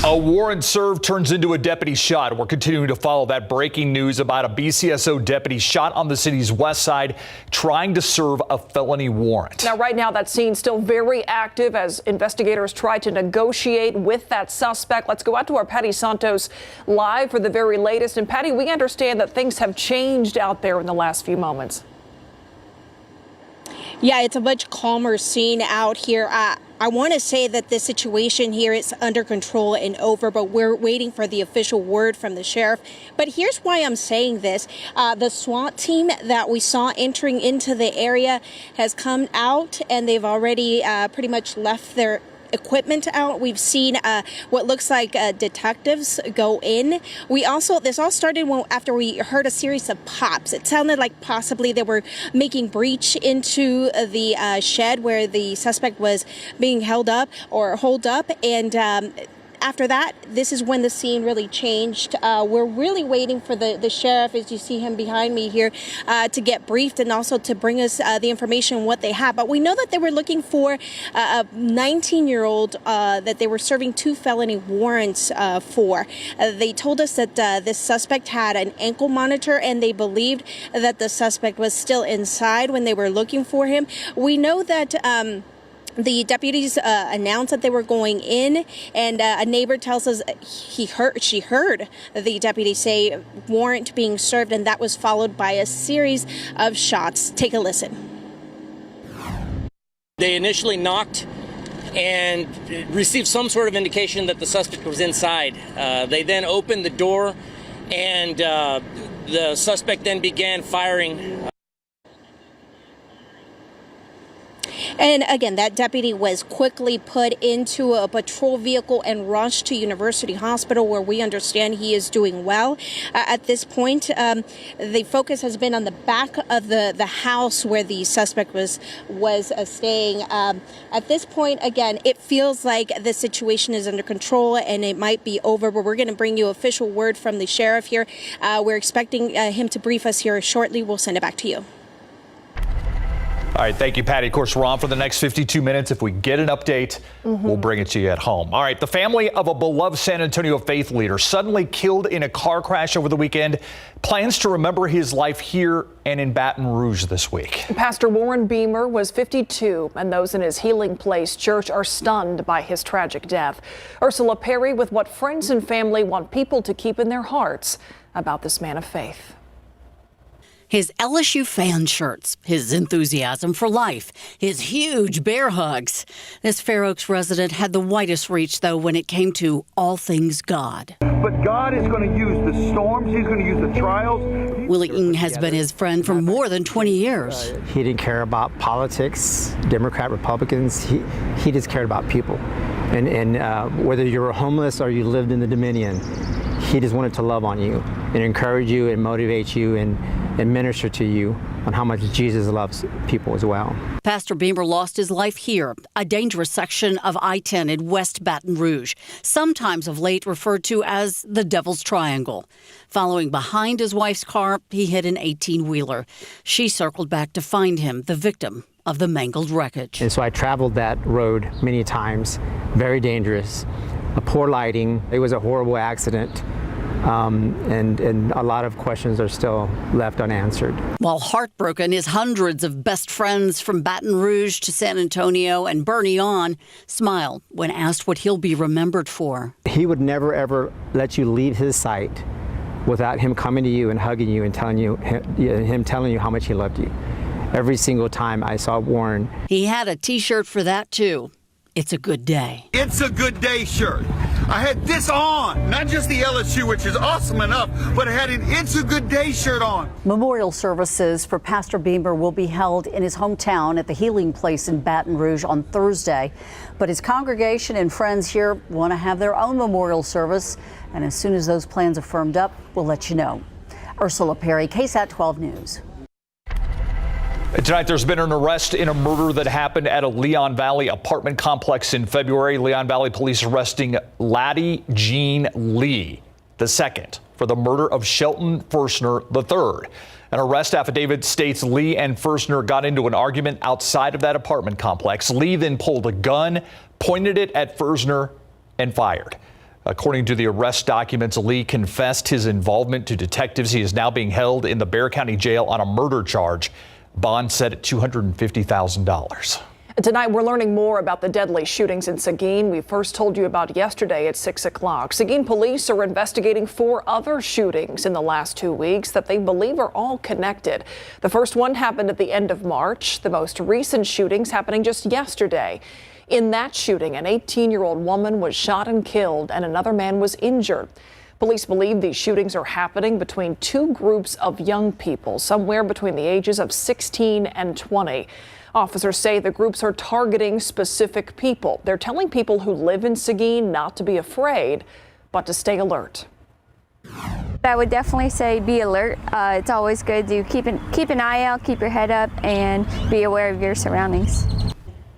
A warrant served turns into a deputy shot. We're continuing to follow that breaking news about a BCSO deputy shot on the city's west side trying to serve a felony warrant. Now, right now, that scene's still very active as investigators try to negotiate with that suspect. Let's go out to our Patty Santos live for the very latest. And Patty, we understand that things have changed out there in the last few moments. Yeah, it's a much calmer scene out here. I want to say that the situation here is under control and over, but we're waiting for the official word from the sheriff. But here's why I'm saying this. The SWAT team that we saw entering into the area has come out, and they've already pretty much left their equipment out. We've seen what looks like detectives go in. This all started after we heard a series of pops. It sounded like possibly they were making breach into the shed where the suspect was being held up or holed up, and after that, this is when the scene really changed. We're really waiting for the sheriff, as you see him behind me here, to get briefed and also to bring us the information what they have. But we know that they were looking for a 19-year-old that they were serving 2 felony warrants for. They told us that this suspect had an ankle monitor, and they believed that the suspect was still inside when they were looking for him. We know that the deputies announced that they were going in, and a neighbor tells us she heard the deputy say warrant being served, and that was followed by a series of shots. Take a listen. They initially knocked and received some sort of indication that the suspect was inside. They then opened the door, and the suspect then began firing. And again, that deputy was quickly put into a patrol vehicle and rushed to University Hospital, where we understand he is doing well. At this point, the focus has been on the back of the house where the suspect was staying. At this point, again, it feels like the situation is under control and it might be over, but we're going to bring you official word from the sheriff here. We're expecting him to brief us here shortly. We'll send it back to you. All right, thank you, Patty. Of course, we're on for the next 52 minutes. If we get an update, we'll bring it to you at home. All right, the family of a beloved San Antonio faith leader suddenly killed in a car crash over the weekend plans to remember his life here and in Baton Rouge this week. Pastor Warren Beemer was 52, and those in his Healing Place Church are stunned by his tragic death. Ursula Perry with what friends and family want people to keep in their hearts about this man of faith. His LSU fan shirts, his enthusiasm for life, his huge bear hugs. This Fair Oaks resident had the widest reach, though, when it came to all things God. But God is going to use the storms. He's going to use the trials. Willie Ng has been his friend for more than 20 years. He didn't care about politics, Democrat, Republicans. He just cared about people. And whether you were homeless or you lived in the Dominion, he just wanted to love on you and encourage you and motivate you and minister to you on how much Jesus loves people as well. Pastor Beemer lost his life here, a dangerous section of I-10 in West Baton Rouge, sometimes of late referred to as the Devil's Triangle. Following behind his wife's car, he hit an 18-wheeler. She circled back to find him, the victim of the mangled wreckage. And so I traveled that road many times, very dangerous, poor lighting. It was a horrible accident. And a lot of questions are still left unanswered. While heartbroken, his hundreds of best friends from Baton Rouge to San Antonio and Bernie on smiled when asked what he'll be remembered for. He would never, ever let you leave his sight without him coming to you and hugging you and telling you, him telling you how much he loved you. Every single time I saw Warren. He had a T-shirt for that, too. It's a good day. It's a good day shirt. I had this on, not just the LSU, which is awesome enough, but I had an It's a Good Day shirt on. Memorial services for Pastor Beemer will be held in his hometown at the Healing Place in Baton Rouge on Thursday. But his congregation and friends here want to have their own memorial service. And as soon as those plans are firmed up, we'll let you know. Ursula Perry, KSAT 12 News. Tonight, there's been an arrest in a murder that happened at a Leon Valley apartment complex in February. Leon Valley police arresting Laddie Jean Lee II for the murder of Shelton Firstner III. An arrest affidavit states Lee and Firstner got into an argument outside of that apartment complex. Lee then pulled a gun, pointed it at Firstner, and fired. According to the arrest documents, Lee confessed his involvement to detectives. He is now being held in the Bexar County Jail on a murder charge. Bond set at $250,000. Tonight, we're learning more about the deadly shootings in Seguin. We first told you about yesterday at 6 o'clock. Seguin police are investigating 4 other shootings in the last 2 weeks that they believe are all connected. The first one happened at the end of March. The most recent shootings happening just yesterday. In that shooting, an 18-year-old woman was shot and killed, and another man was injured. Police believe these shootings are happening between 2 groups of young people, somewhere between the ages of 16 and 20. Officers say the groups are targeting specific people. They're telling people who live in Seguin not to be afraid, but to stay alert. I would definitely say be alert. It's always good to keep an eye out, keep your head up, and be aware of your surroundings.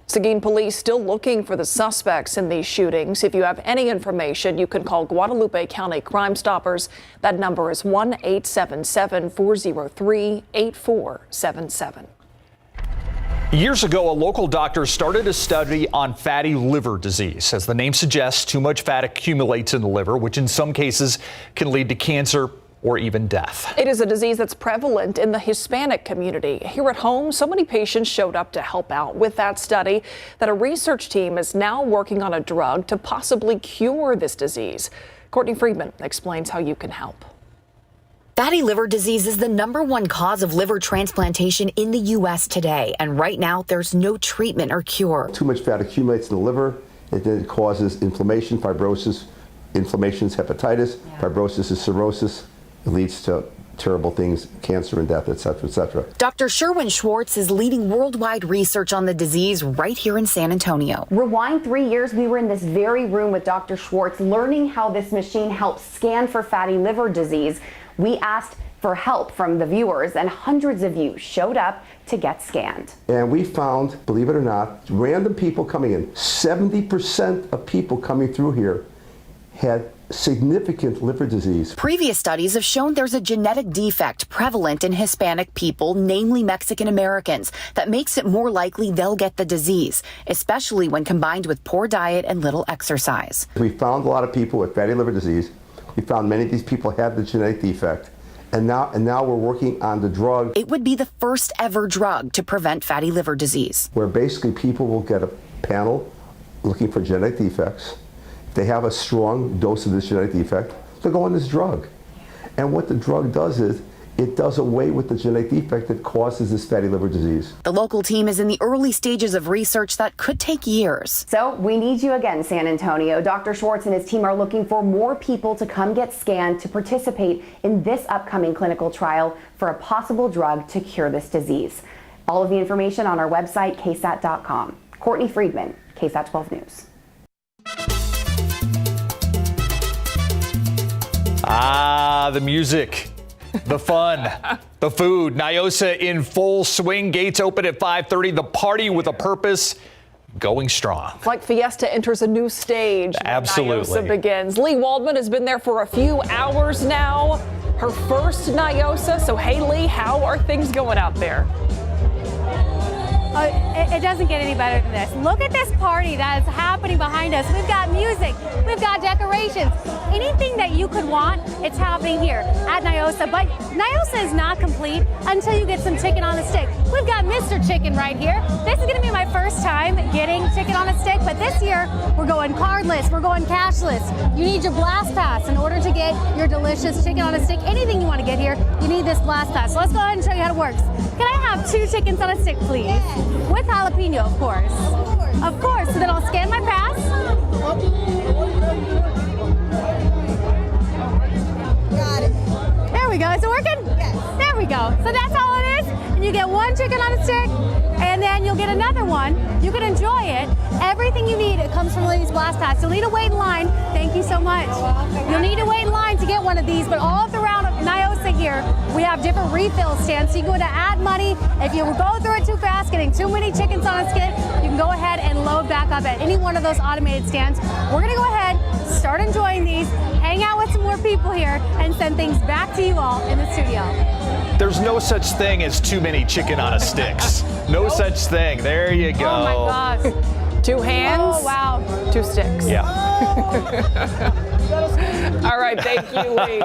Seguin police still looking for the suspects in these shootings. If you have any information, you can call Guadalupe County Crime Stoppers. That number is 1-877-403-8477. Years ago, a local doctor started a study on fatty liver disease. As the name suggests, too much fat accumulates in the liver, which in some cases can lead to cancer or even death. It is a disease that's prevalent in the Hispanic community. Here at home, so many patients showed up to help out with that study that a research team is now working on a drug to possibly cure this disease. Courtney Friedman explains how you can help. Fatty liver disease is the #1 cause of liver transplantation in the U.S. today, and right now there's no treatment or cure. Too much fat accumulates in the liver, and then it causes inflammation, fibrosis. Inflammation is hepatitis, fibrosis is cirrhosis. It leads to terrible things, cancer and death, et cetera, et cetera. Dr. Sherwin Schwartz is leading worldwide research on the disease right here in San Antonio. Rewind 3 years, we were in this very room with Dr. Schwartz learning how this machine helps scan for fatty liver disease. We asked for help from the viewers, and hundreds of you showed up to get scanned. And we found, believe it or not, random people coming in. 70% of people coming through here had significant liver disease. Previous studies have shown there's a genetic defect prevalent in Hispanic people, namely Mexican Americans, that makes it more likely they'll get the disease, especially when combined with poor diet and little exercise. We found a lot of people with fatty liver disease. We found many of these people have the genetic defect. And now we're working on the drug. It would be the first ever drug to prevent fatty liver disease. Where basically people will get a panel looking for genetic defects. If they have a strong dose of this genetic defect, they'll go on this drug. And what the drug does is it does away with the genetic defect that causes this fatty liver disease. The local team is in the early stages of research that could take years. So we need you again, San Antonio. Dr. Schwartz and his team are looking for more people to come get scanned to participate in this upcoming clinical trial for a possible drug to cure this disease. All of the information on our website, KSAT.com. Courtney Friedman, KSAT 12 News. The music. The fun, the food. Nyosa in full swing. Gates open at 5:30. The party with a purpose going strong. It's like Fiesta enters a new stage. Absolutely. Nyosa begins. Lee Waldman has been there for a few hours now. Her first Nyosa. So, hey, Lee, how are things going out there? It doesn't get any better than this. Look at this party that is happening behind us. We've got music, we've got decorations. Anything that you could want, it's happening here at Nyosa. But Nyosa is not complete until you get some chicken on a stick. We've got Mr. Chicken right here. This is going to be my first time getting chicken on a stick, but this year we're going cardless, we're going cashless. You need your blast pass in order to get your delicious chicken on a stick. Anything you want to get here, you need this blast pass. So let's go ahead and show you how it works. Can I have 2 chickens on a stick, please? With jalapeno, of course. Of course. So then I'll scan my pass. Got it. There we go. Is it working? Yes. There we go. So that's all it is. And you get 1 chicken on a stick, and then you'll get another one. You can enjoy it. Everything you need, it comes from Lady's Blast Pass. You'll need to wait in line. Thank you so much. You'll need to wait in line to get one of these, but all throughout Nyosa here, we have different refill stands. So you can go to add money. If you go through it too fast, getting too many chickens on a stick, you can go ahead and load back up at any one of those automated stands. We're going to go ahead, start enjoying these, hang out with some more people here, and send things back to you all in the studio. There's no such thing as too many chicken on a sticks. No such thing. There you go. Oh my gosh. 2 hands. Oh, wow. 2 sticks. Yeah. All right, thank you, Lee.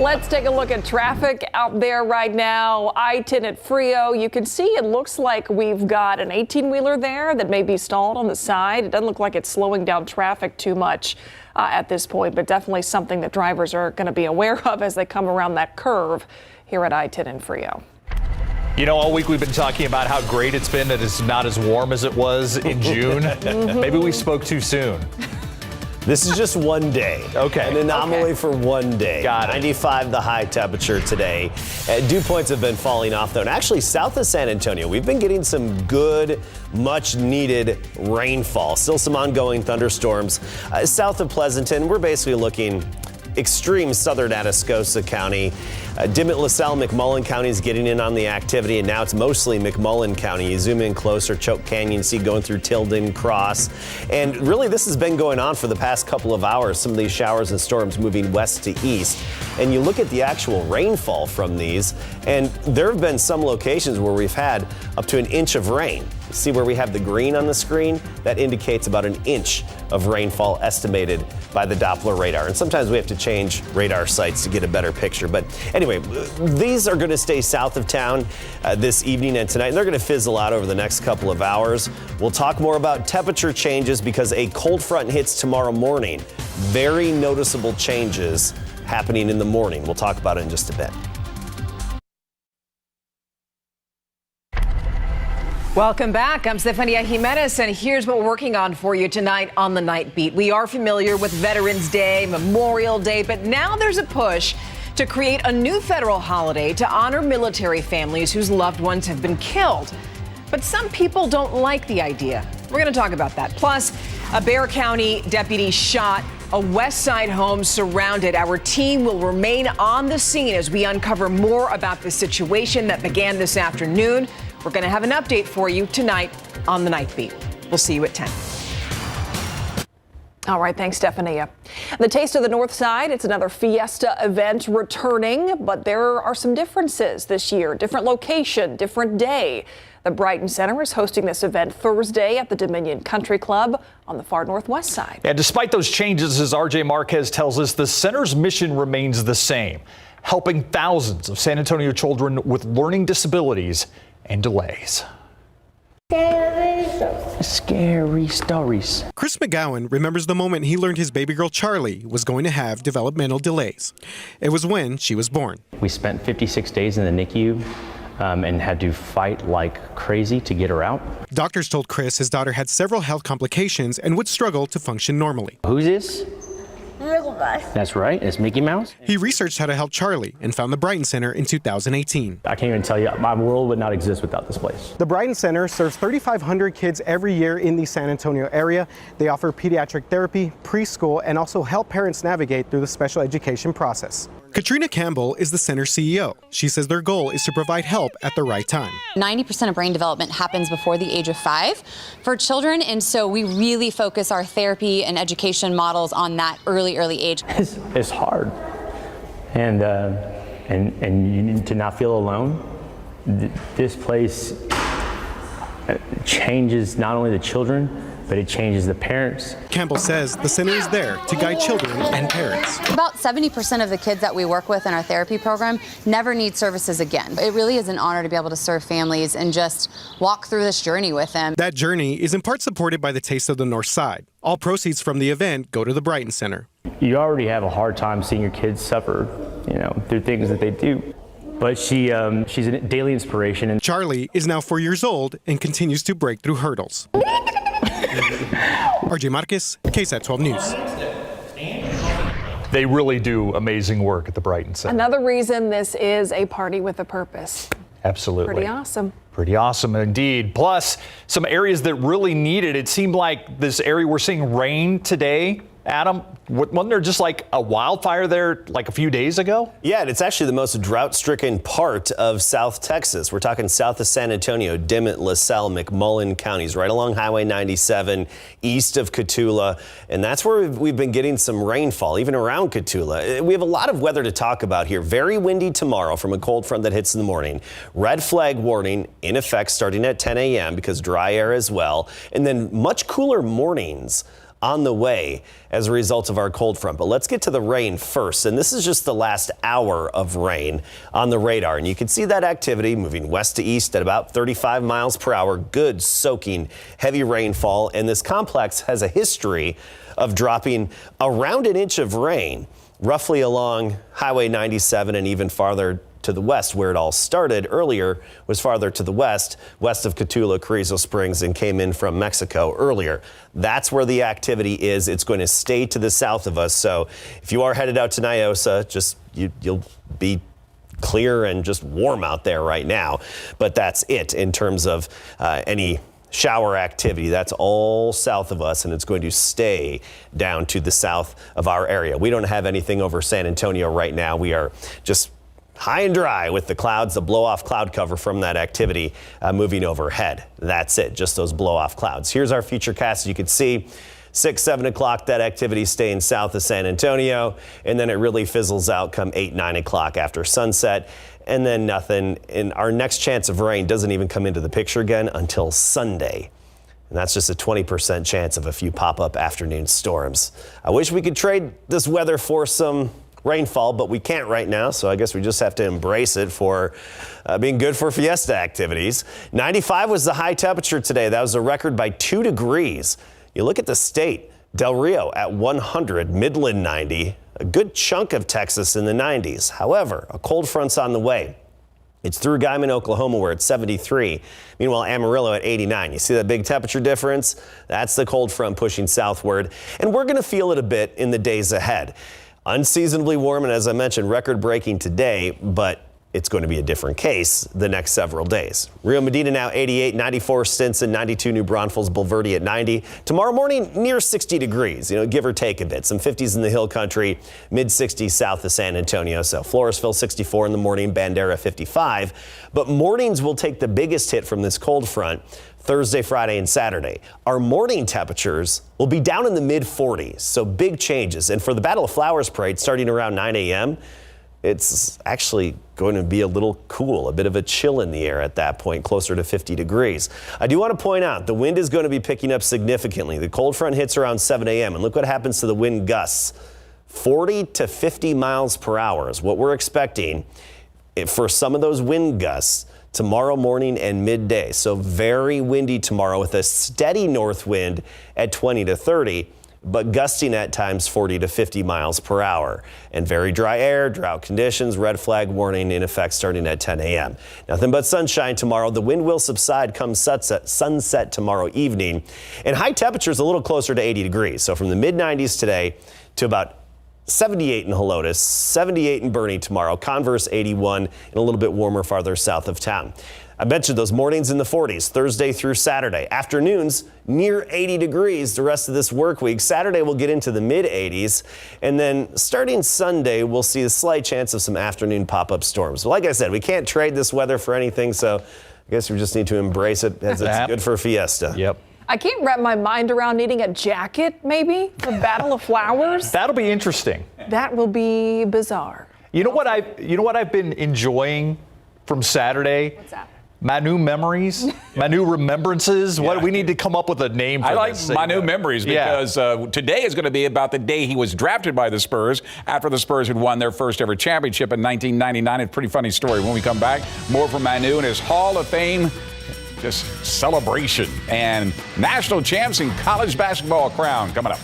Let's take a look at traffic out there right now. I-10 at Frio. You can see it looks like we've got an 18-wheeler there that may be stalled on the side. It doesn't look like it's slowing down traffic too much at this point, but definitely something that drivers are going to be aware of as they come around that curve here at I-10 in Frio. You know, all week we've been talking about how great it's been that it's not as warm as it was in June. Maybe we spoke too soon. This is just one day. Okay. An anomaly for one day. Got it. 95 the high temperature today. Dew points have been falling off, though. And actually, south of San Antonio, we've been getting some good, much needed rainfall. Still some ongoing thunderstorms. South of Pleasanton, we're basically looking extreme southern Atascosa County. Dimmitt, LaSalle, McMullen counties getting in on the activity, and now it's mostly McMullen County. You zoom in closer, Choke Canyon, see going through Tilden, Cross. And really, this has been going on for the past couple of hours, some of these showers and storms moving west to east. And you look at the actual rainfall from these, and there have been some locations where we've had up to an inch of rain. See where we have the green on the screen? That indicates about an inch of rainfall estimated by the Doppler radar. And sometimes we have to change radar sites to get a better picture. But anyway, these are going to stay south of town this evening and tonight. And they're going to fizzle out over the next couple of hours. We'll talk more about temperature changes because a cold front hits tomorrow morning. Very noticeable changes happening in the morning. We'll talk about it in just a bit. Welcome back. I'm Stefania Jimenez, and here's what we're working on for you tonight on the Night Beat. We are familiar with Veterans Day, Memorial Day, but now there's a push to create a new federal holiday to honor military families whose loved ones have been killed. But some people don't like the idea. We're going to talk about that. Plus, a Bexar County deputy shot, a West Side home surrounded. Our team will remain on the scene as we uncover more about the situation that began this afternoon. We're going to have an update for you tonight on the Night Beat. We'll see you at 10. All right, thanks, Stefania. The Taste of the North Side, it's another Fiesta event returning, but there are some differences this year. Different location, different day. The Brighton Center is hosting this event Thursday at the Dominion Country Club on the far northwest side. Yeah, despite those changes, as RJ Marquez tells us, the center's mission remains the same, helping thousands of San Antonio children with learning disabilities and delays. Scary stories. Chris McGowan remembers the moment he learned his baby girl Charlie was going to have developmental delays. It was when she was born. We spent 56 days in the NICU and had to fight like crazy to get her out. Doctors told Chris his daughter had several health complications and would struggle to function normally. Who's this? That's right, it's Mickey Mouse. He researched how to help Charlie and found the Brighton Center in 2018. I can't even tell you, my world would not exist without this place. The Brighton Center serves 3,500 kids every year in the San Antonio area. They offer pediatric therapy, preschool, and also help parents navigate through the special education process. Katrina Campbell is the center CEO. She says their goal is to provide help at the right time. 90% of brain development happens before the age of 5 for children, and so we really focus our therapy and education models on that early age. It's hard, and you need to not feel alone. This place changes not only the children, but it changes the parents. Campbell says the center is there to guide children and parents. About 70% of the kids that we work with in our therapy program never need services again. It really is an honor to be able to serve families and just walk through this journey with them. That journey is in part supported by the Taste of the North Side. All proceeds from the event go to the Brighton Center. You already have a hard time seeing your kids suffer, through things that they do. But she's a daily inspiration. And Charlie is now 4 years old and continues to break through hurdles. RJ Marquez, KSAT 12 News. They really do amazing work at the Brighton Center. Another reason this is a party with a purpose. Absolutely. Pretty awesome. Pretty awesome indeed. Plus, some areas that really need it. It seemed like this area we're seeing rain today. Adam, wasn't there just like a wildfire there like a few days ago? Yeah, and it's actually the most drought-stricken part of South Texas. We're talking south of San Antonio, Dimmitt, LaSalle, McMullen counties, right along Highway 97, east of Cotulla. And that's where we've been getting some rainfall, even around Cotulla. We have a lot of weather to talk about here. Very windy tomorrow from a cold front that hits in the morning. Red flag warning in effect starting at 10 a.m. because dry air as well. And then much cooler mornings on the way as a result of of our cold front. But let's get to the rain first. And this is just the last hour of rain on the radar. And you can see that activity moving west to east at about 35 miles per hour. Good soaking heavy rainfall. And this complex has a history of dropping around an inch of rain roughly along Highway 97 and even farther to the west. Where it all started earlier was farther to the west of Cotulla, Carrizo Springs, and came in from Mexico earlier. That's where the activity is. It's going to stay to the south of us. So if you are headed out to Niosa, just you'll be clear and just warm out there right now. But that's it in terms of any shower activity. That's all south of us, and it's going to stay down to the south of our area. We don't have anything over San Antonio right now. We are just high and dry with the clouds, the blow-off cloud cover from that activity moving overhead. That's it, just those blow-off clouds. Here's our futurecast. You can see 6, 7 o'clock, that activity staying south of San Antonio, and then it really fizzles out come 8, 9 o'clock after sunset, and then nothing. And our next chance of rain doesn't even come into the picture again until Sunday. And that's just a 20% chance of a few pop-up afternoon storms. I wish we could trade this weather for some rainfall, but we can't right now, so I guess we just have to embrace it for being good for fiesta activities. 95 was the high temperature today. That was a record by 2 degrees. You look at the state, Del Rio at 100, Midland 90, a good chunk of Texas in the 90s. However, a cold front's on the way. It's through Guyman, Oklahoma, where it's 73. Meanwhile, Amarillo at 89. You see that big temperature difference? That's the cold front pushing southward, and we're going to feel it a bit in the days ahead. Unseasonably warm, and as I mentioned, record-breaking today, but it's going to be a different case the next several days. Rio Medina now 88, 94 Stinson, 92 New Braunfels, Bulverde at 90. Tomorrow morning, near 60 degrees, give or take a bit. Some 50s in the hill country, mid-60s south of San Antonio. So Floresville 64 in the morning, Bandera 55. But mornings will take the biggest hit from this cold front Thursday, Friday, and Saturday. Our morning temperatures will be down in the mid-40s, so big changes. And for the Battle of Flowers parade starting around 9 a.m., it's actually going to be a little cool, a bit of a chill in the air at that point, closer to 50 degrees. I do want to point out the wind is going to be picking up significantly. The cold front hits around 7 a.m. and look what happens to the wind gusts. 40 to 50 miles per hour is what we're expecting for some of those wind gusts tomorrow morning and midday. So very windy tomorrow with a steady north wind at 20 to 30. But gusting at times 40 to 50 miles per hour. And very dry air, drought conditions, red flag warning in effect starting at 10 a.m. Nothing but sunshine tomorrow. The wind will subside come sunset tomorrow evening. And high temperatures a little closer to 80 degrees. So from the mid-90s today to about 78 in Helotes, 78 in Boerne tomorrow, Converse 81, and a little bit warmer farther south of town. I mentioned those mornings in the 40s, Thursday through Saturday. Afternoons, near 80 degrees the rest of this work week. Saturday, we'll get into the mid-80s. And then starting Sunday, we'll see a slight chance of some afternoon pop-up storms. But like I said, we can't trade this weather for anything, so I guess we just need to embrace it as it's good for fiesta. Yep. I can't wrap my mind around needing a jacket, maybe, for Battle of Flowers. That'll be interesting. That will be bizarre. You know what I've been enjoying from Saturday? What's that? Manu memories, Manu remembrances. What we need to come up with a name for this. I like Manu memories because today is going to be about the day he was drafted by the Spurs after the Spurs had won their first ever championship in 1999. It's a pretty funny story. When we come back, more from Manu and his Hall of Fame just celebration and national champs in college basketball crown coming up.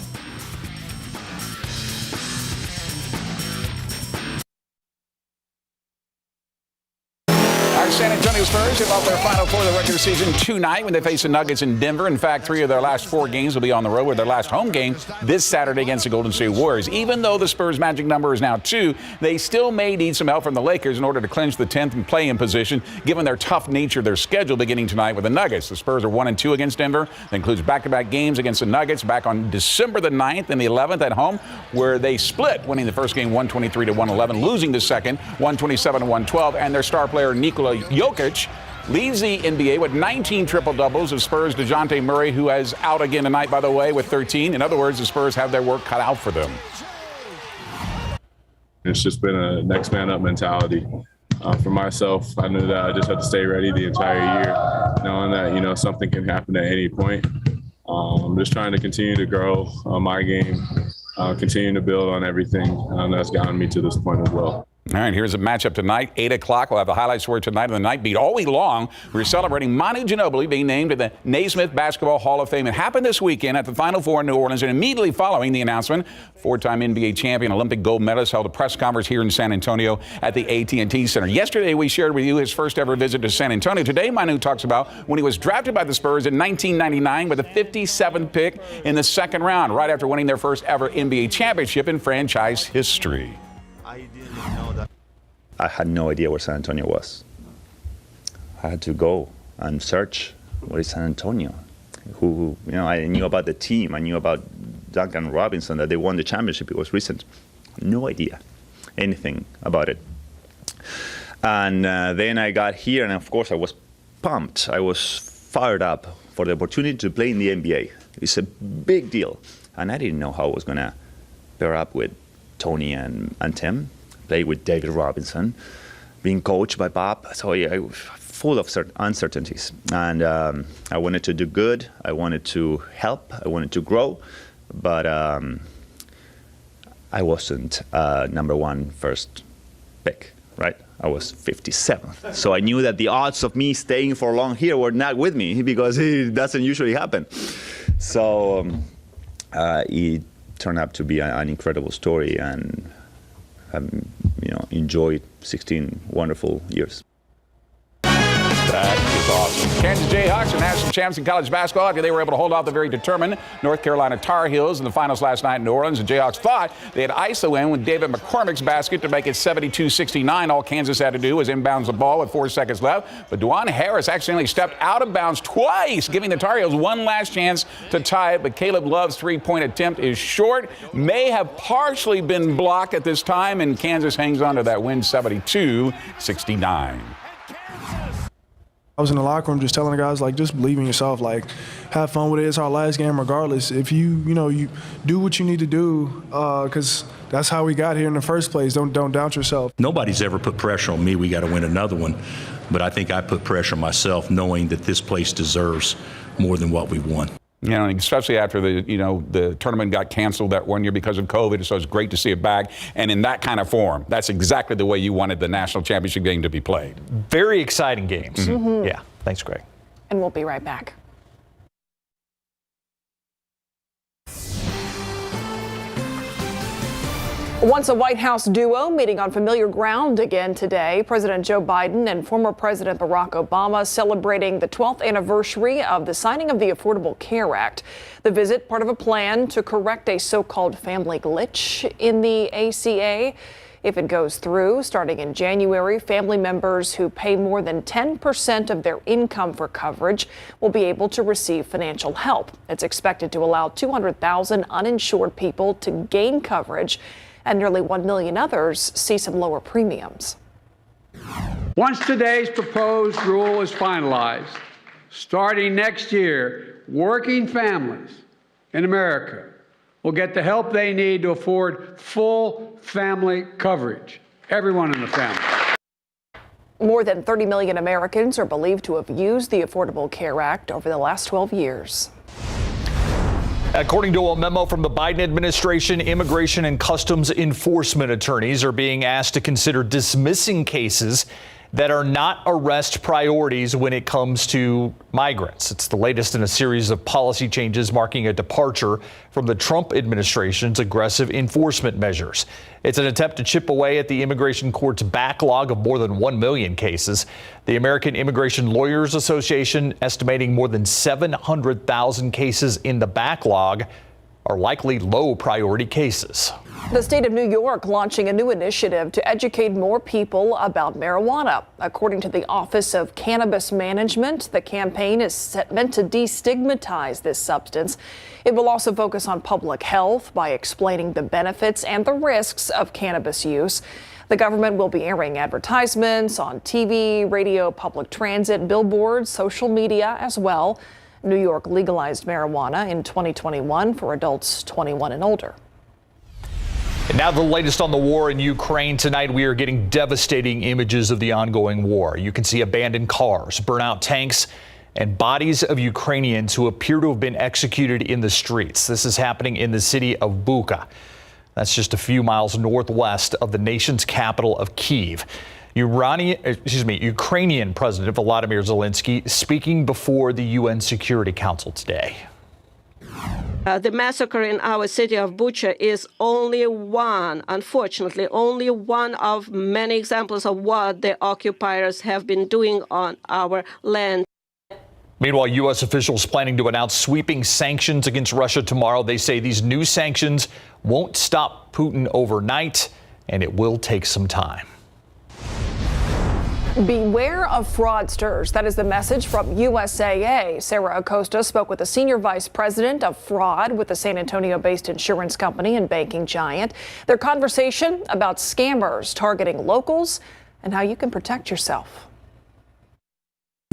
San Antonio Spurs have off their final four of the regular season tonight when they face the Nuggets in Denver. In fact, 3 of their last 4 games will be on the road, with their last home game this Saturday against the Golden State Warriors. Even though the Spurs' magic number is now 2, they still may need some help from the Lakers in order to clinch the 10th and play-in position, given their tough nature of their schedule beginning tonight with the Nuggets. The Spurs are 1-2 against Denver. That includes back-to-back games against the Nuggets back on December the 9th and the 11th at home, where they split, winning the first game 123-111, losing the second 127-112, and their star player Nikola Jokic leads the NBA with 19 triple-doubles. The Spurs' DeJounte Murray, who is out again tonight, by the way, with 13. In other words, the Spurs have their work cut out for them. It's just been a next man up mentality. For myself, I knew that I just had to stay ready the entire year, knowing that, something can happen at any point. I'm just trying to continue to grow my game, continuing to build on everything that's gotten me to this point as well. All right, here's a matchup tonight, 8 o'clock. We'll have the highlights for tonight on the Night Beat. All week long, we're celebrating Manu Ginobili being named to the Naismith Basketball Hall of Fame. It happened this weekend at the Final Four in New Orleans, and immediately following the announcement, four-time NBA champion, Olympic gold medalist held a press conference here in San Antonio at the AT&T Center. Yesterday, we shared with you his first ever visit to San Antonio. Today, Manu talks about when he was drafted by the Spurs in 1999 with a 57th pick in the second round, right after winning their first ever NBA championship in franchise history. I had no idea where San Antonio was. I had to go and search what is San Antonio. I knew about the team. I knew about Duncan Robinson, that they won the championship. It was recent. No idea anything about it. And then I got here, and of course I was pumped. I was fired up for the opportunity to play in the NBA. It's a big deal. And I didn't know how I was going to pair up with Tony and Tim. Play with David Robinson, being coached by Bob. So I was full of uncertainties. And I wanted to do good. I wanted to help. I wanted to grow. But I wasn't number one first pick, right? I was 57th. So I knew that the odds of me staying for long here were not with me, because it doesn't usually happen. So it turned out to be an incredible story, and enjoyed 16 wonderful years. That is awesome. Kansas Jayhawks are national champs in college basketball after they were able to hold off the very determined North Carolina Tar Heels in the finals last night in New Orleans. The Jayhawks thought they had iced the win with David McCormick's basket to make it 72-69. All Kansas had to do was inbounds the ball with 4 seconds left. But Dwan Harris accidentally stepped out of bounds twice, giving the Tar Heels one last chance to tie it. But Caleb Love's three-point attempt is short, may have partially been blocked at this time, and Kansas hangs on to that win 72-69. I was in the locker room just telling the guys, just believe in yourself, have fun with it. It's our last game regardless. If you do what you need to do, because that's how we got here in the first place. Don't doubt yourself. Nobody's ever put pressure on me. We got to win another one. But I think I put pressure on myself, knowing that this place deserves more than what we've won. Especially after the tournament got canceled that one year because of COVID, so it's great to see it back. And in that kind of form, that's exactly the way you wanted the national championship game to be played. Very exciting games. Mm-hmm. Yeah. Thanks, Greg. And we'll be right back. Once a White House duo meeting on familiar ground again today. President Joe Biden and former President Barack Obama celebrating the 12th anniversary of the signing of the Affordable Care Act. The visit, part of a plan to correct a so-called family glitch in the ACA. If it goes through, starting in January, family members who pay more than 10% of their income for coverage will be able to receive financial help. It's expected to allow 200,000 uninsured people to gain coverage, and nearly 1 million others see some lower premiums. Once today's proposed rule is finalized, starting next year, working families in America will get the help they need to afford full family coverage. Everyone in the family. More than 30 million Americans are believed to have used the Affordable Care Act over the last 12 years. According to a memo from the Biden administration, immigration and customs enforcement attorneys are being asked to consider dismissing cases that are not arrest priorities when it comes to migrants. It's the latest in a series of policy changes marking a departure from the Trump administration's aggressive enforcement measures. It's an attempt to chip away at the immigration court's backlog of more than 1 million cases. The American Immigration Lawyers Association estimating more than 700,000 cases in the backlog are likely low priority cases. The state of New York launching a new initiative to educate more people about marijuana. According to the Office of Cannabis Management, the campaign is meant to destigmatize this substance. It will also focus on public health by explaining the benefits and the risks of cannabis use. The government will be airing advertisements on TV, radio, public transit, billboards, social media as well. New York legalized marijuana in 2021 for adults 21 and older. And now the latest on the war in Ukraine. Tonight we are getting devastating images of the ongoing war. You can see abandoned cars, burnout tanks, and bodies of Ukrainians who appear to have been executed in the streets. This is happening in the city of Bucha. That's just a few miles northwest of the nation's capital of Kyiv. Ukrainian President Volodymyr Zelensky speaking before the UN Security Council today. The massacre in our city of Bucha is only one, unfortunately, only one of many examples of what the occupiers have been doing on our land. Meanwhile, U.S. officials planning to announce sweeping sanctions against Russia tomorrow. They say these new sanctions won't stop Putin overnight, and it will take some time. Beware of fraudsters. That is the message from USAA. Sarah Acosta spoke with the senior vice president of fraud with the San Antonio-based insurance company and banking giant. Their conversation about scammers targeting locals and how you can protect yourself.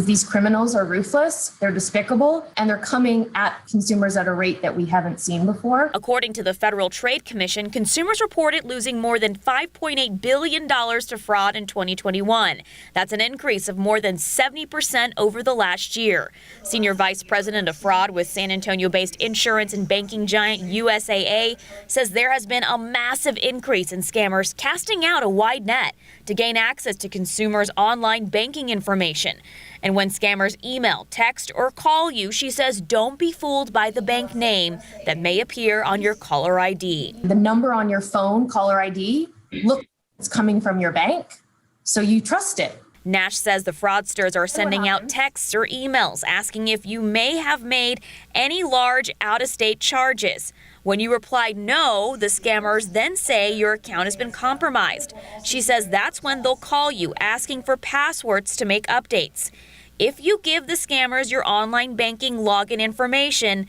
These criminals are ruthless, they're despicable, and they're coming at consumers at a rate that we haven't seen before. According to the Federal Trade Commission, consumers reported losing more than $5.8 billion to fraud in 2021. That's an increase of more than 70% over the last year. Senior Vice President of Fraud with San Antonio-based insurance and banking giant USAA says there has been a massive increase in scammers casting out a wide net to gain access to consumers' online banking information. And when scammers email, text, or call you, she says don't be fooled by the bank name that may appear on your caller ID. The number on your phone, caller ID, look, it's coming from your bank, so you trust it. Nash says the fraudsters are sending out texts or emails asking if you may have made any large out-of-state charges. When you reply no, the scammers then say your account has been compromised. She says that's when they'll call you asking for passwords to make updates. If you give the scammers your online banking login information,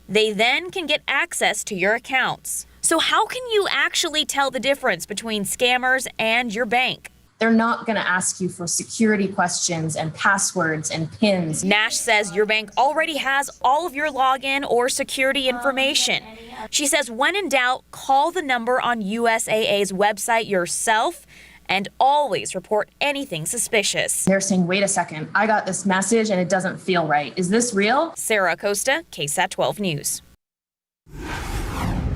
they then can get access to your accounts. So how can you actually tell the difference between scammers and your bank? They're not going to ask you for security questions and passwords and PINs. Nash says your bank already has all of your login or security information. She says when in doubt, call the number on USAA's website yourself and always report anything suspicious. They're saying, wait a second, I got this message and it doesn't feel right. Is this real? Sarah Acosta, KSAT 12 News.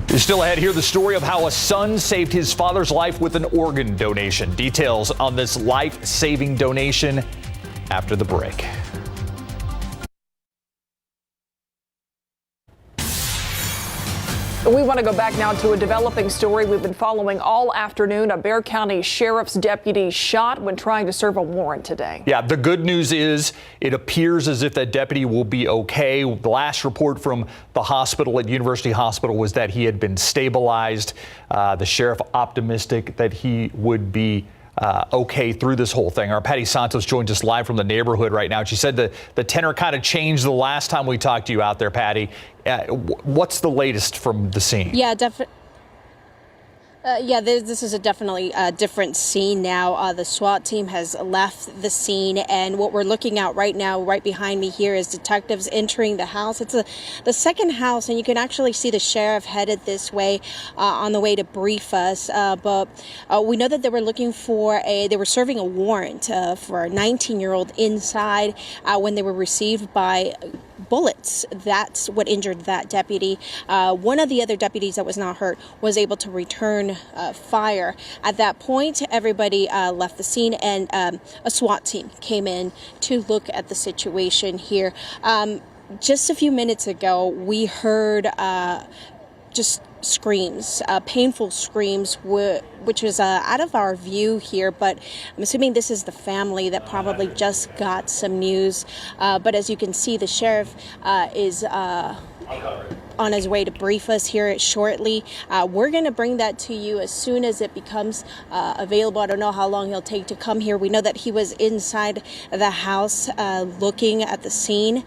Still ahead, hear the story of how a son saved his father's life with an organ donation. Details on this life-saving donation after the break. We want to go back now to a developing story we've been following all afternoon. A Bexar County Sheriff's deputy shot when trying to serve a warrant today. Yeah, the good news is it appears as if that deputy will be okay. The last report from the hospital at University Hospital was that he had been stabilized. The sheriff optimistic that he would be okay through this whole thing. Our Patty Santos joins us live from the neighborhood right now. She said the tenor kind of changed the last time we talked to you out there, Patty. What's the latest from the scene? Yeah, this is a definitely different scene now. The SWAT team has left the scene, and what we're looking at right now, right behind me here, is detectives entering the house. It's the second house, and you can actually see the sheriff headed this way on the way to brief us. But we know that they were looking for they were serving a warrant for a 19-year-old inside when they were received by bullets. That's what injured that deputy. One of the other deputies that was not hurt was able to return fire. At that point, everybody left the scene, and a SWAT team came in to look at the situation here. Just a few minutes ago, we heard just screams, painful screams, which is out of our view here, but I'm assuming this is the family that probably just got some news. But as you can see, the sheriff is on his way to brief us here shortly. We're going to bring that to you as soon as it becomes available. I don't know how long he'll take to come here. We know that he was inside the house looking at the scene.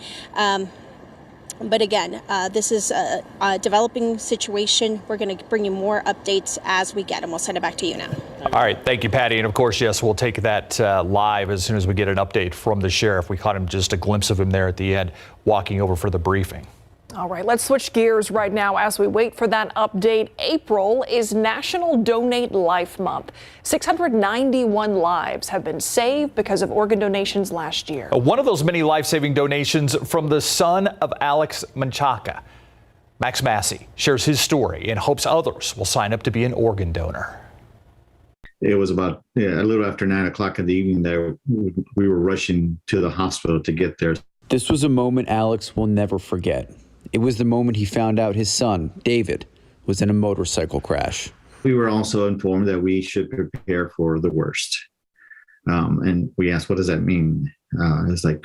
But again, this is a developing situation. We're going to bring you more updates as we get them. We'll send it back to you now. All right. Thank you, Patty. And of course, yes, we'll take that live as soon as we get an update from the sheriff. We caught him, just a glimpse of him there at the end, walking over for the briefing. All right, let's switch gears right now as we wait for that update. April is National Donate Life Month. 691 lives have been saved because of organ donations last year. One of those many life-saving donations from the son of Alex Menchaca. Max Massey shares his story and hopes others will sign up to be an organ donor. It was about a little after 9 o'clock in the evening that we were rushing to the hospital to get there. This was a moment Alex will never forget. It was the moment he found out his son, David, was in a motorcycle crash. We were also informed that we should prepare for the worst. And we asked, what does that mean? It's like,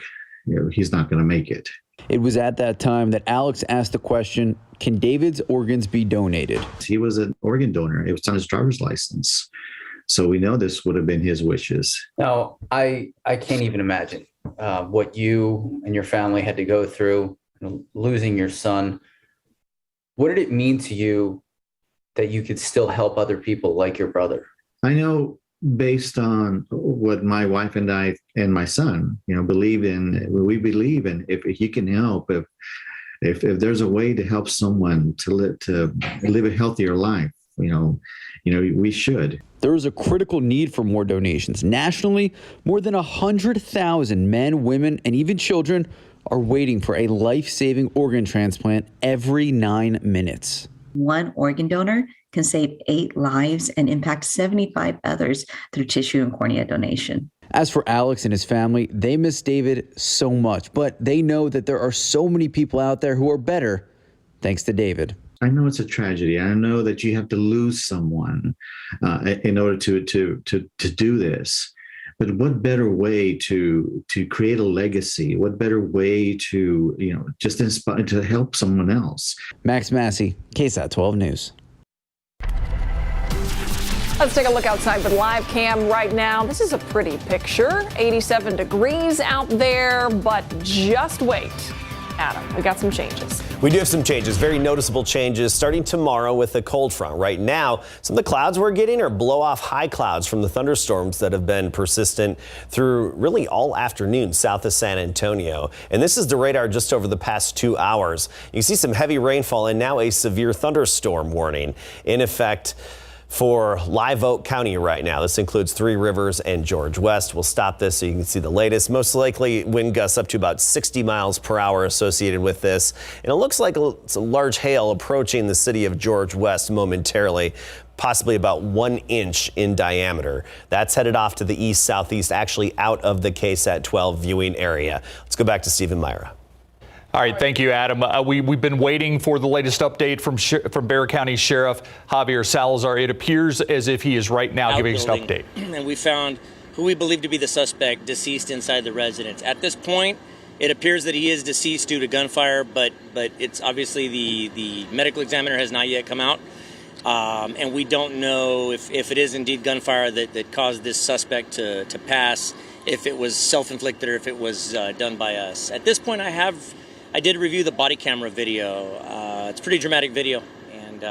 he's not going to make it. It was at that time that Alex asked the question, can David's organs be donated? He was an organ donor. It was on his driver's license. So we know this would have been his wishes. Now, I can't even imagine what you and your family had to go through, losing your son. What did it mean to you that you could still help other people like your brother? I know based on what my wife and I and my son, believe in, we believe in, if he can help, if there's a way to help someone to live a healthier life, we should. There is a critical need for more donations. Nationally, more than 100,000 men, women, and even children are waiting for a life-saving organ transplant every 9 minutes. One organ donor can save 8 lives and impact 75 others through tissue and cornea donation. As for Alex and his family, they miss David so much, but they know that there are so many people out there who are better thanks to David. I know it's a tragedy. I know that you have to lose someone in order to do this. But what better way to create a legacy? What better way to just inspire, to help someone else? Max Massey, KSAT 12 News. Let's take a look outside with live cam right now. This is a pretty picture. 87 degrees out there, but just wait. Adam, we got some changes. We do have some changes, very noticeable changes starting tomorrow with the cold front. Right now, some of the clouds we're getting are blow-off high clouds from the thunderstorms that have been persistent through really all afternoon south of San Antonio. And this is the radar just over the past 2 hours. You can see some heavy rainfall and now a severe thunderstorm warning in effect for Live Oak County right now. This includes Three Rivers and George West. We'll stop this so you can see the latest. Most likely wind gusts up to about 60 miles per hour associated with this. And it looks like it's a large hail approaching the city of George West momentarily, possibly about 1 inch in diameter. That's headed off to the east southeast, actually out of the KSAT 12 viewing area. Let's go back to Stephen Myra. All right, thank you, Adam. We've been waiting for the latest update from Bexar County Sheriff Javier Salazar. It appears as if he is right now giving us an update. And we found who we believe to be the suspect deceased inside the residence. At this point, it appears that he is deceased due to gunfire, but it's obviously the medical examiner has not yet come out. And we don't know if it is indeed gunfire that caused this suspect to pass, if it was self-inflicted or if it was done by us. At this point, I did review the body camera video. It's a pretty dramatic video, and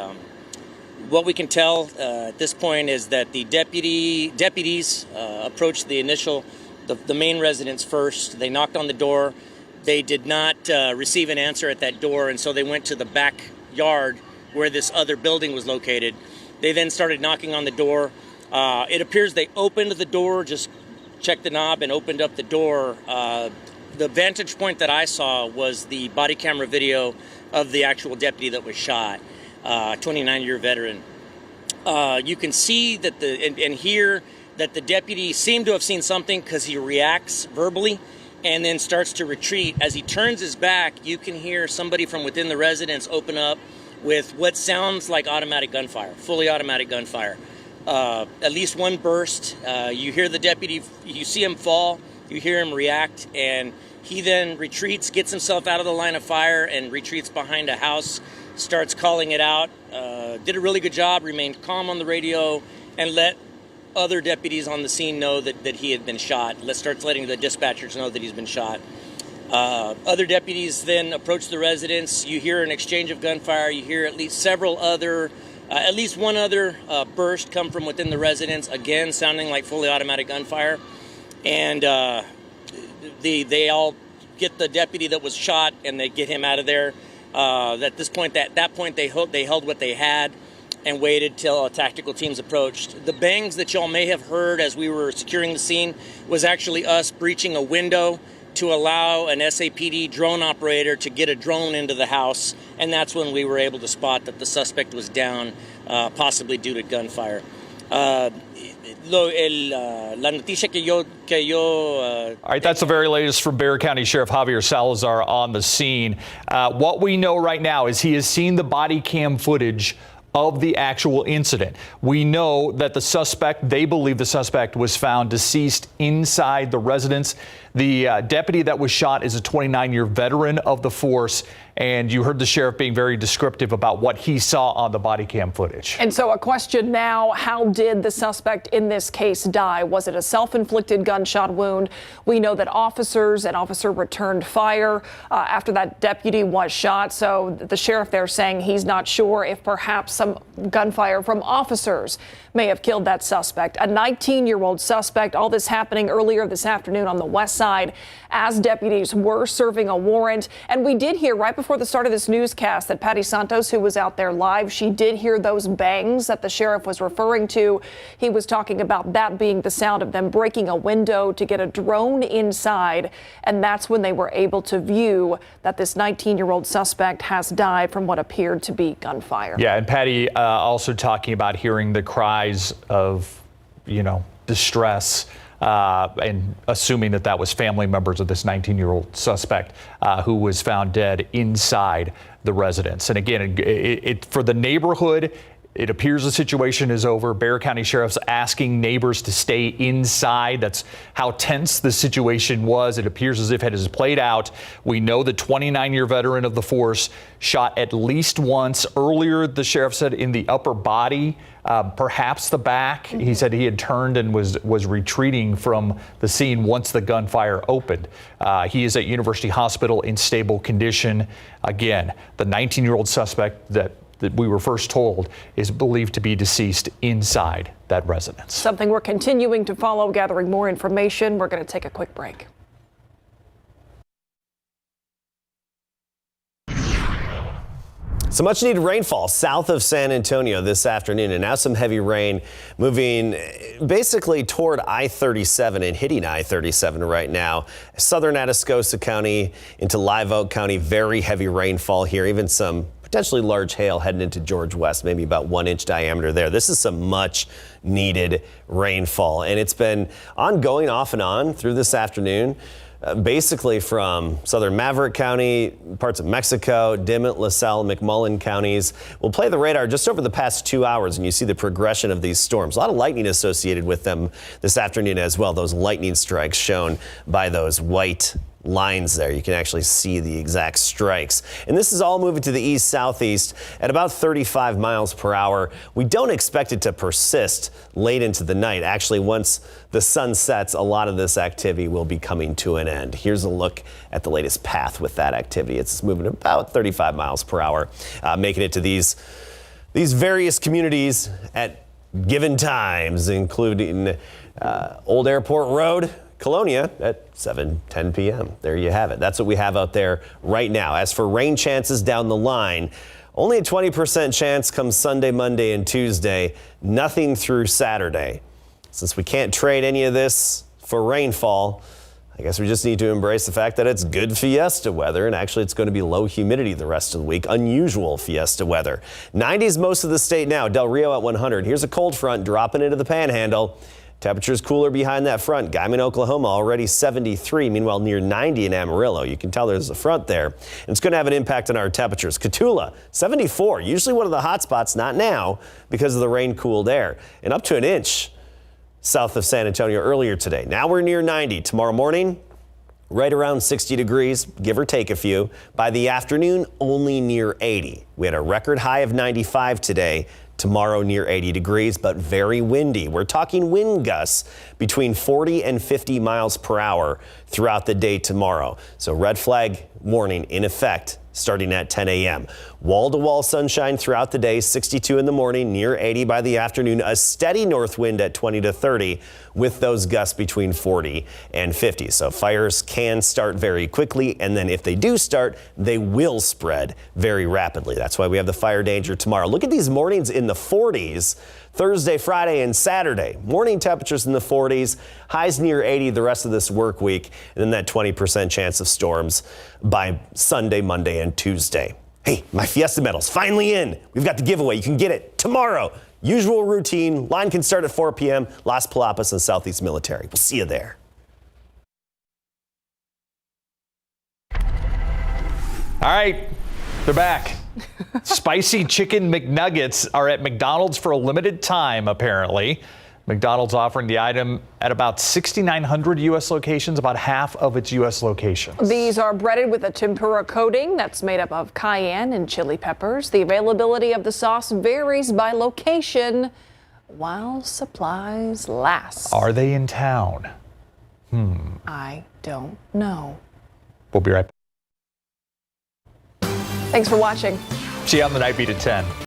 what we can tell at this point is that the deputies approached the main residence first. They knocked on the door. They did not receive an answer at that door, and so they went to the backyard where this other building was located. They then started knocking on the door. It appears they opened the door, just checked the knob and opened up the door. The vantage point that I saw was the body camera video of the actual deputy that was shot, 29-year veteran. You can see that and hear that the deputy seemed to have seen something because he reacts verbally and then starts to retreat. As he turns his back, you can hear somebody from within the residence open up with what sounds like automatic gunfire, fully automatic gunfire. At least one burst. You hear the deputy, you see him fall, you hear him react, and he then retreats, gets himself out of the line of fire and retreats behind a house, starts calling it out. Did a really good job, remained calm on the radio, and let other deputies on the scene know that he had been shot. Starts letting the dispatchers know that he's been shot. Other deputies then approach the residence. You hear an exchange of gunfire. You hear at least one other burst come from within the residence, again sounding like fully automatic gunfire. And they all get the deputy that was shot and they get him out of there. At this point, that point they held what they had and waited till tactical teams approached. The bangs that y'all may have heard as we were securing the scene was actually us breaching a window to allow an SAPD drone operator to get a drone into the house, and that's when we were able to spot that the suspect was down, possibly due to gunfire. La noticia que yo All right, that's the very latest from Bexar County Sheriff Javier Salazar on the scene. What we know right now is he has seen the body cam footage of the actual incident. We know that they believe the suspect was found deceased inside the residence. The deputy that was shot is a 29-year veteran of the force, and you heard the sheriff being very descriptive about what he saw on the body cam footage. And so a question now, how did the suspect in this case die? Was it a self-inflicted gunshot wound? We know that an officer returned fire after that deputy was shot. So the sheriff there saying he's not sure if perhaps some gunfire from officers may have killed that suspect. A 19-year-old suspect. All this happening earlier this afternoon on the west side as deputies were serving a warrant. And we did hear right before the start of this newscast that Patty Santos, who was out there live, she did hear those bangs that the sheriff was referring to. He was talking about that being the sound of them breaking a window to get a drone inside. And that's when they were able to view that this 19-year-old suspect has died from what appeared to be gunfire. Yeah, and Patty also talking about hearing the cries of, distress and assuming that was family members of this 19-year-old suspect who was found dead inside the residence. And again, for the neighborhood, it appears the situation is over. Bexar County Sheriff's asking neighbors to stay inside. That's how tense the situation was. It appears as if it has played out. We know the 29-year veteran of the force shot at least once. Earlier, the sheriff said in the upper body, perhaps the back. He said he had turned and was retreating from the scene once the gunfire opened. He is at University Hospital in stable condition. Again, the 19-year-old suspect that we were first told is believed to be deceased inside that residence. Something we're continuing to follow, gathering more information. We're going to take a quick break. Some much needed rainfall south of San Antonio this afternoon, and now some heavy rain moving basically toward I-37 and hitting I-37 right now. Southern Atascosa County into Live Oak County, very heavy rainfall here, even some potentially large hail heading into George West, maybe about 1 inch diameter there. This is some much needed rainfall, and it's been ongoing off and on through this afternoon. Basically from southern Maverick County, parts of Mexico, Dimmitt, LaSalle, McMullen counties. We'll play the radar just over the past 2 hours, and you see the progression of these storms. A lot of lightning associated with them this afternoon as well. Those lightning strikes shown by those white lines there. You can actually see the exact strikes. And this is all moving to the east-southeast at about 35 miles per hour. We don't expect it to persist late into the night. Actually, once the sun sets, a lot of this activity will be coming to an end. Here's a look at the latest path with that activity. It's moving about 35 miles per hour, making it to these various communities at given times, including Old Airport Road, Colonia at 7:10 p.m. There you have it. That's what we have out there right now. As for rain chances down the line, only a 20% chance comes Sunday, Monday, and Tuesday. Nothing through Saturday. Since we can't trade any of this for rainfall, I guess we just need to embrace the fact that it's good fiesta weather, and actually it's going to be low humidity the rest of the week. Unusual fiesta weather. 90s most of the state now. Del Rio at 100. Here's a cold front dropping into the panhandle. Temperatures cooler behind that front. Guyman, Oklahoma already 73. Meanwhile, near 90 in Amarillo. You can tell there's a front there. And it's going to have an impact on our temperatures. Cotulla 74. Usually one of the hot spots, not now because of the rain cooled air. And up to an inch south of San Antonio earlier today. Now we're near 90. Tomorrow morning, right around 60 degrees, give or take a few. By the afternoon, only near 80. We had a record high of 95 today. Tomorrow near 80 degrees, but very windy. We're talking wind gusts between 40 and 50 miles per hour throughout the day tomorrow. So red flag warning in effect starting at 10 a.m. Wall-to-wall sunshine throughout the day, 62 in the morning, near 80 by the afternoon, a steady north wind at 20 to 30 with those gusts between 40 and 50. So fires can start very quickly, and then if they do start, they will spread very rapidly. That's why we have the fire danger tomorrow. Look at these mornings in the 40s. Thursday, Friday, and Saturday. Morning temperatures in the 40s, highs near 80 the rest of this work week, and then that 20% chance of storms by Sunday, Monday, and Tuesday. Hey, my Fiesta medals finally in. We've got the giveaway. You can get it tomorrow. Usual routine. Line can start at 4 p.m. Las Palapas and Southeast Military. We'll see you there. All right, they're back. Spicy chicken McNuggets are at McDonald's for a limited time, apparently. McDonald's offering the item at about 6,900 U.S. locations, about half of its U.S. locations. These are breaded with a tempura coating that's made up of cayenne and chili peppers. The availability of the sauce varies by location while supplies last. Are they in town? I don't know. We'll be right back. Thanks for watching. See you on the Night Beat at 10.